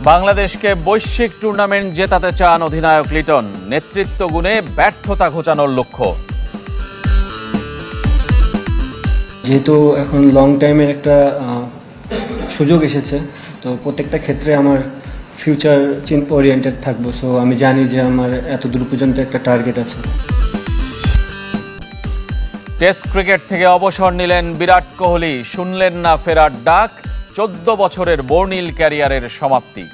বাংলাদেশকে বৈশ্বিক টুর্নামেন্ট জেতাতে চান অধিনায়ক লিটন, নেতৃত্ব গুণে ব্যর্থতা ঘোচানোর লক্ষ্য। যেহেতু এখন লং টাইমের একটা সুযোগ এসেছে, তো প্রত্যেকটা ক্ষেত্রে আমার ফিউচার ওরিয়েন্টেড থাকবো। সো আমি জানি যে আমার এত দূর পর্যন্ত একটা টার্গেট আছে। টেস্ট ক্রিকেট থেকে অবসর নিলেন বিরাট কোহলি, শুনলেন না ফেরার ডাক, 14 বছরের বর্ণিল ক্যারিয়ারের সমাপ্তি।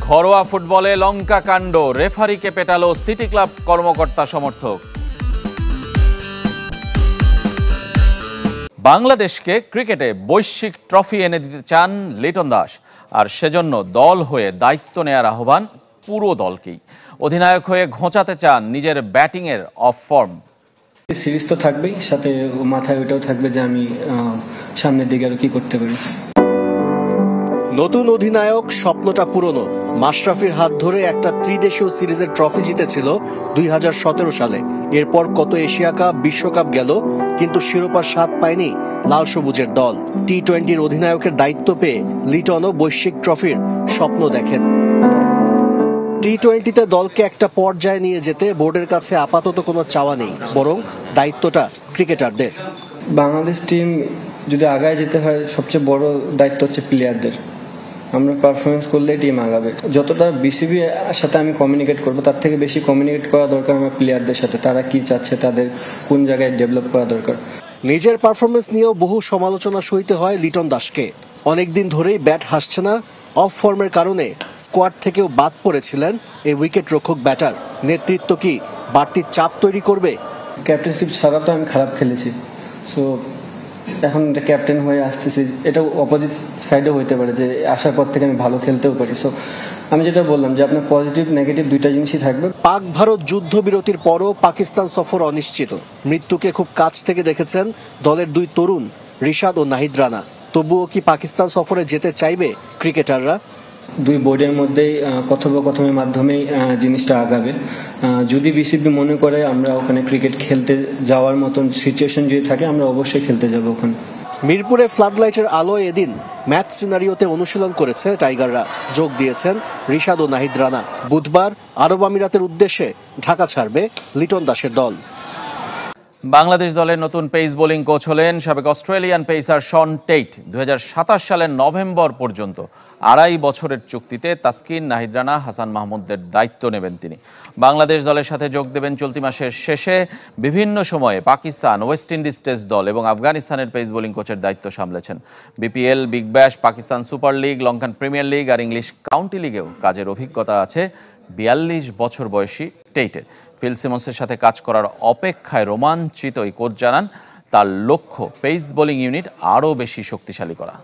ঘরোয়া ফুটবলে লঙ্কা কাণ্ড, রেফারিকে পেটালো সিটি ক্লাব কর্মকর্তা সমর্থক। বাংলাদেশকে ক্রিকেটে বৈশ্বিক ট্রফি এনে দিতে চান লিটন দাস, আর সেজন্য দল হয়ে দায়িত্ব নেয়ার আহ্বান পুরো দলকেই। অধিনায়ক হয়ে ঘোচাতে চান নিজের ব্যাটিংয়ের অফ ফর্ম। সিরিজ তো থাকবেই, সাথে মাথায় ওটাও থাকবে যে আমি সামনের দিকে আরো কি করতে পারি। নতুন অধিনায়ক স্বপ্নটা পুরনো। মাশরাফির হাত ধরে একটা ত্রিদেশীয় সিরিজের ট্রফি জিতেছিল 2017 সালে। এরপর কত এশিয়া কাপ, বিশ্বকাপ গেল, কিন্তু শিরোপার স্বাদ পায়নি লাল সবুজের দল। টি-20-র অধিনায়কের দায়িত্ব পেয়ে লিটনও বৈশ্বিক ট্রফির স্বপ্ন দেখেন। টি-20-তে দলকে একটা পর্যায়ে নিয়ে যেতে বোর্ডের কাছে আপাতত কোনো চাওয়া নেই, বরং দায়িত্বটা ক্রিকেটারদের। বাংলাদেশ টিম যদি আগায় যেতে হয়, সবচেয়ে বড় দায়িত্ব হচ্ছে প্লেয়ারদের। আমরা পারফরমেন্স করলে টিম আগাবে। যতটা বিসিবি সাথে আমি কমিউনিকেট করবো, তার থেকে বেশি কমিউনিকেট করা দরকার আমার প্লেয়ারদের সাথে। তারা কি চাচ্ছে, তাদের কোন জায়গায় ডেভেলপ করা দরকার। নিজের পারফরমেন্স নিয়েও বহু সমালোচনা সইতে হয় লিটন দাসকে। অনেকদিন ধরেই ব্যাট হাসছে না, অফ ফর্মের কারণে স্কোয়াড থেকেও বাদ পড়েছিলেন এই উইকেট রক্ষক ব্যাটার। নেতৃত্ব কি বাড়তি চাপ তৈরি করবে? ক্যাপ্টেনশিপ ছাড়া তো আমি খারাপ খেলেছি, সো এখন ক্যাপ্টেন হয়ে আসতেছি, এটা অপোজিট সাইডে হইতে পারে যে আসার পর থেকে আমি ভালো খেলতেও পারি। সো আমি যেটা বললাম যে আপনার পজিটিভ নেগেটিভ দুইটা জিনিসই থাকবে। পাক ভারত যুদ্ধবিরতির পরও পাকিস্তান সফর অনিশ্চিত। মৃত্যুকে খুব কাছ থেকে দেখেছেন দলের দুই তরুণ রিশাদ ও নাহিদ রানা। তবুও কি পাকিস্তান সফরে যেতে চাইবে ক্রিকেটাররা? দুই বোর্ডের মধ্যেই কথোপকথনের মাধ্যমেই জিনিসটা আগাবে। যদি বিসিবি মনে করে আমরা ওখানে ক্রিকেট খেলতে যাওয়ার মতন সিচুয়েশন যদি থাকে, আমরা অবশ্যই খেলতে যাব ওখানে। মিরপুরে ফ্লাডলাইটের আলোয় এদিন ম্যাচ সিনারিওতে অনুশীলন করেছে টাইগাররা। যোগ দিয়েছেন রিশাদ ও নাহিদ রানা। বুধবার আরব আমিরাতের উদ্দেশ্যে ঢাকা ছাড়বে লিটন দাসের দল। বাংলাদেশ দলের নতুন পেস বোলিং কোচ হলেন সাবেক অস্ট্রেলিয়ান পেসার শন টেইট। 2027 সালের নভেম্বর পর্যন্ত 2.5 বছরের চুক্তিতে তাসকিন, নাহিদ রানা, হাসান মাহমুদের দায়িত্ব নেবেন তিনি। বাংলাদেশ দলের সাথে যোগ দেবেন চলতি মাসের শেষে। বিভিন্ন সময়ে পাকিস্তান, ওয়েস্ট ইন্ডিজ টেস্ট দল এবং আফগানিস্তানের পেস বোলিং কোচের দায়িত্ব সামলেছেন। BPL, Big Bash, Pakistan Super League, Lankan Premier League আর ইংলিশ কাউন্টি লিগেও কাজের অভিজ্ঞতা আছে 42 বছর বয়সী টেইটের। ফিল সিমন্সের সাথে কাজ করার অপেক্ষায় রোমাঞ্চিত এই কোচ জানান, তার লক্ষ্য পেস বোলিং ইউনিট আরও বেশি শক্তিশালী করা।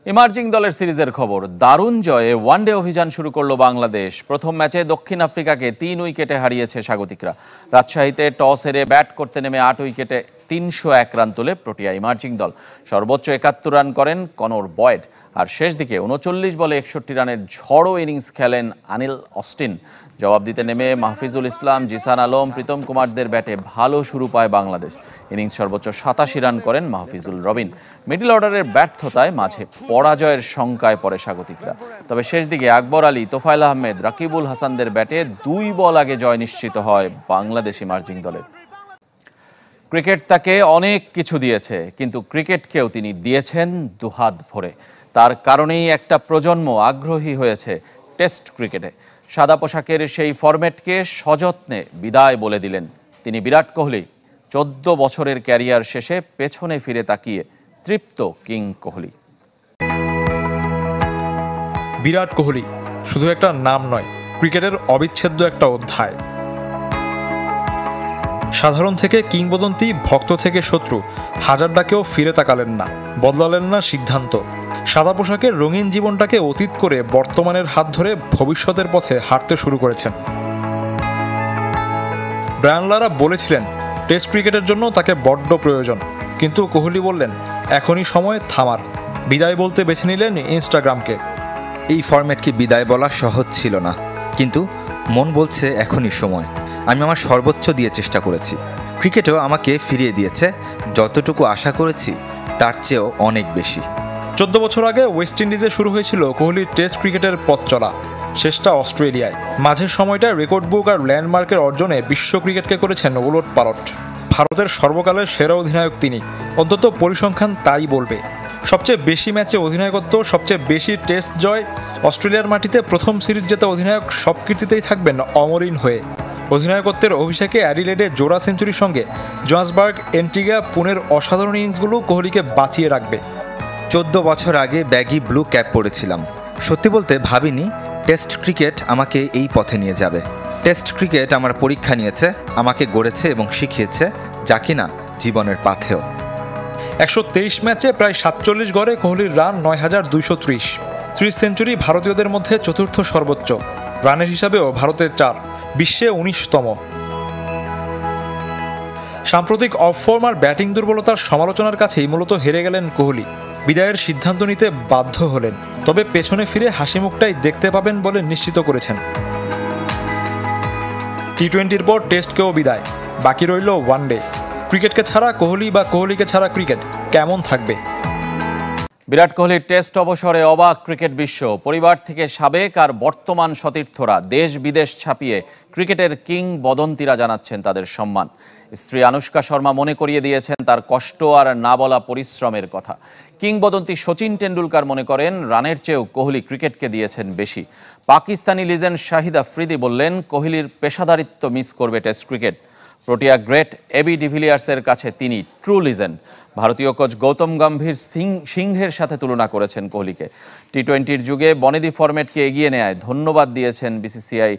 ইমার্জিং দলের সিরিজের খবর। দারুণ জয়ে ওয়ানডে অভিযান শুরু করলো বাংলাদেশ। প্রথম ম্যাচে দক্ষিণ আফ্রিকাকে 3 উইকেটে হারিয়েছে স্বাগতিকরা। রাজশাহীতে টস হেরে ব্যাট করতে নেমে 8 উইকেটে 301 রান তোলে প্রোটিয়া ইমার্জিং দল। সর্বোচ্চ 71 রান করেন কনর বয়েড। আর শেষ দিকে 39 বলে 61 রানের ঝড়ো ইনিংস খেলেন আনিল অস্টিন। জবাব দিতে নেমে মাহফিজুল ইসলাম, জিসান আলম, প্রীতম কুমারদের ব্যাটে ভালো শুরু পায় বাংলাদেশ। ইনিংস সর্বোচ্চ 87 রান করেন মাহফিজুল রবিন। মিডল অর্ডারের ব্যর্থতায় মাঝে পরাজয়ের শঙ্কায় পড়ে স্বাগতিকরা। তবে শেষ দিকে আকবর আলী, তোফায়েল আহমেদ, রাকিবুল হাসানদের ব্যাটে 2 বল আগে জয় নিশ্চিত হয় বাংলাদেশ ইমার্জিং দলের। ক্রিকেট তাকে অনেক কিছু দিয়েছে, কিন্তু ক্রিকেটকেও তিনি দিয়েছেন দুহাত ভরে। তার কারণেই একটা প্রজন্ম আগ্রহী হয়েছে টেস্ট ক্রিকেটে। সাদা পোশাকের সেই ফরম্যাটকে সযত্নে বিদায় বলে দিলেন তিনি বিরাট কোহলি। 14 বছরের ক্যারিয়ার শেষে পেছনে ফিরে তাকিয়ে তৃপ্ত কিং কোহলি। বিরাট কোহলি শুধু একটা নাম নয়, ক্রিকেটের অবিচ্ছেদ্য একটা অধ্যায়। সাধারণ থেকে কিংবদন্তি, ভক্ত থেকে শত্রু, হাজার ডাকেও ফিরে তাকালেন না, বদলালেন না সিদ্ধান্ত। সাদা পোশাকের রঙিন জীবনটাকে অতীত করে বর্তমানের হাত ধরে ভবিষ্যতের পথে হাঁটতে শুরু করেছেন। ব্রায়ান লারা বলেছিলেন টেস্ট ক্রিকেটের জন্য তাকে বড্ড প্রয়োজন, কিন্তু কোহলি বললেন এখনই সময় থামার। বিদায় বলতে বেছে নিলেন ইনস্টাগ্রামকে। এই ফরম্যাটকে বিদায় বলা সহজ ছিল না, কিন্তু মন বলছে এখনই সময়। আমি আমার সর্বোচ্চ দিয়ে চেষ্টা করেছি। ক্রিকেটও আমাকে ফিরিয়ে দিয়েছে, যতটুকু আশা করেছি তার চেয়েও অনেক বেশি। 14 বছর আগে ওয়েস্ট ইন্ডিজে শুরু হয়েছিল কোহলির টেস্ট ক্রিকেটের পথ চলা, শেষটা অস্ট্রেলিয়ায়। মাঝের সময়টা রেকর্ড বুক আর ল্যান্ডমার্কের অর্জনে বিশ্ব ক্রিকেটকে করেছেন ওলট পালট। ভারতের সর্বকালের সেরা অধিনায়ক তিনি, অন্তত পরিসংখ্যান তাই বলবে। সবচেয়ে বেশি ম্যাচে অধিনায়কত্ব, সবচেয়ে বেশি টেস্ট জয়, অস্ট্রেলিয়ার মাটিতে প্রথম সিরিজ জেতা অধিনায়ক, সব কীর্তিতেই থাকবেন অমলিন হয়ে। অধিনায়কত্বের অভিষেকে অ্যাডিলেডে জোড়া সেঞ্চুরির সঙ্গে জোহান্সবার্গ, এন্টিগা, পুনের অসাধারণ ইনিংসগুলো কোহলিকে বাঁচিয়ে রাখবে। 14 বছর আগে ব্যাগি ব্লু ক্যাপ পরেছিলাম। সত্যি বলতে ভাবিনি টেস্ট ক্রিকেট আমাকে এই পথে নিয়ে যাবে। টেস্ট ক্রিকেট আমার পরীক্ষা নিয়েছে, আমাকে গড়েছে এবং শিখিয়েছে, যা কিনা জীবনের পাথেয়। 123 ম্যাচে প্রায় 47 গড়ে কোহলির রান 9230। 30 সেঞ্চুরি ভারতীয়দের মধ্যে চতুর্থ সর্বোচ্চ। রানের হিসাবেও ভারতের 4, বিশ্বে 19তম। সাম্প্রতিক অফ ফর্ম আর ব্যাটিং দুর্বলতার সমালোচনার কাছেই মূলত হেরে গেলেন কোহলি। বিদায়ের সিদ্ধান্ত নিতে বাধ্য হলেন, তবে পেছনে ফিরে হাসি মুখটাই দেখতে পাবেন বলে নিশ্চিত করেছেন। টি-20-র পর টেস্টকেও বিদায়, বাকি রইল ওয়ানডে। ক্রিকেটকে ছাড়া কোহলি বা কোহলিকে ছাড়া ক্রিকেট কেমন থাকবে? বিরাট কোহলির টেস্ট অবসরে অবাক ক্রিকেট বিশ্ব। পরিবার থেকে সাবেক আর বর্তমান সতীর্থরা দেশ বিদেশ ছাপিয়ে ক্রিকেটের কিংবদন্তিরা জানাচ্ছেন তাদের সম্মান। স্ত্রী আনুশকা শর্মা মনে করিয়ে দিয়েছেন তার কষ্ট আর না বলা পরিশ্রমের কথা। কিংবদন্তি সচিন টেন্ডুলকার মনে করেন রানের চেয়েও কোহলি ক্রিকেটকে দিয়েছেন বেশি। পাকিস্তানি লিজেন্ড শাহিদ আফ্রিদি বললেন কোহলির পেশাদারিত্ব মিস করবে test cricket. Protea great AB ডিভিলিয়ার্সের কাছে তিনি ট্রু লিজেন্ড। ভারতীয় কোচ গৌতম গম্ভীর সিংহের সাথে তুলনা করেছেন কোহলিকে। টি-20-র যুগে বনেদি ফরম্যাটকে এগিয়ে নেয় ধন্যবাদ দিয়েছেন বিসিসিআই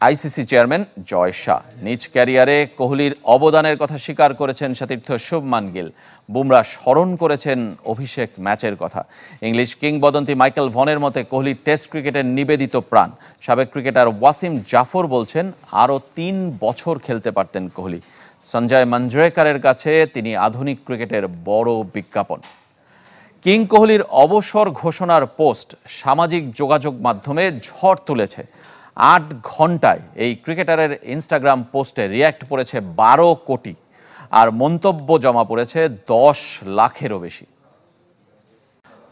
আইসিসি চেয়ারম্যান জয় শাহ। নিজ ক্যারিয়ারে কোহলির অবদানের কথা স্বীকার করেছেন সতীর্থ শুভমান গিল। বুমরা স্মরণ করেছেন অভিষেক ম্যাচের কথা। ইংলিশ কিংবদন্তি মাইকেল ভনের মতে কোহলি টেস্ট ক্রিকেটের নিবেদিত প্রাণ। সাবেক ক্রিকেটার ওয়াসিম জাফর বলছেন আরও 3 বছর খেলতে পারতেন কোহলি। সঞ্জয় মঞ্জরেকারের কাছে তিনি আধুনিক ক্রিকেটের বড় বিজ্ঞাপন। কিং কোহলির অবসর ঘোষণার পোস্ট সামাজিক যোগাযোগ মাধ্যমে ঝড় তুলেছে। 8 ঘন্টায় এই ক্রিকেটারের ইনস্টাগ্রাম পোস্টে রিয়্যাক্ট পড়েছে 12 কোটি আর মন্তব্য জমা পড়েছে 10 লাখেরও বেশি।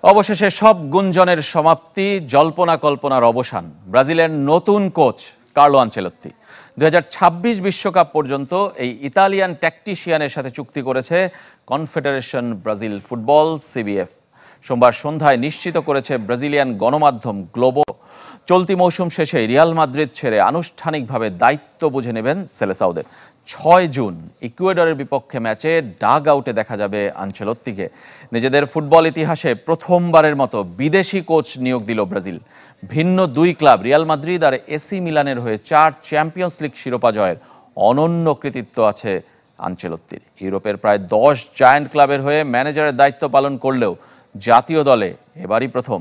অবশেষে সব গুঞ্জনের সমাপ্তি, জল্পনা কল্পনার অবসান। ব্রাজিলের নতুন কোচ কার্লো আনচেলত্তি 2026 বিশ্বকাপ পর্যন্ত এই ইতালিয়ান ট্যাকটিশিয়ানের সাথে চুক্তি করেছে কনফেডারেশন ব্রাজিল ফুটবল সিবিএফ। সোমবার সন্ধ্যায় নিশ্চিত করেছে ব্রাজিলিয়ান গণমাধ্যম গ্লোবো। চলতি মৌসুম শেষে রিয়াল মাদ্রিদ ছেড়ে আনুষ্ঠানিকভাবে দায়িত্ব বুঝে নেবেন সেলেসাওদের। 6 জুন ইকুয়েডরের বিপক্ষে ম্যাচে ডাগ আউটে দেখা যাবে আনচেলত্তিকে। নিজেদের ফুটবল ইতিহাসে প্রথমবারের মতো বিদেশি কোচ নিয়োগ দিল ব্রাজিল। ভিন্ন 2 ক্লাব রিয়াল মাদ্রিদ আর এসি মিলানের হয়ে 4 চ্যাম্পিয়ন্স লিগ শিরোপা জয়ের অনন্য কৃতিত্ব আছে আনচেলত্তির। ইউরোপের প্রায় 10 জায়ান্ট ক্লাবের হয়ে ম্যানেজারের দায়িত্ব পালন করলেও জাতীয় দলে এবারই প্রথম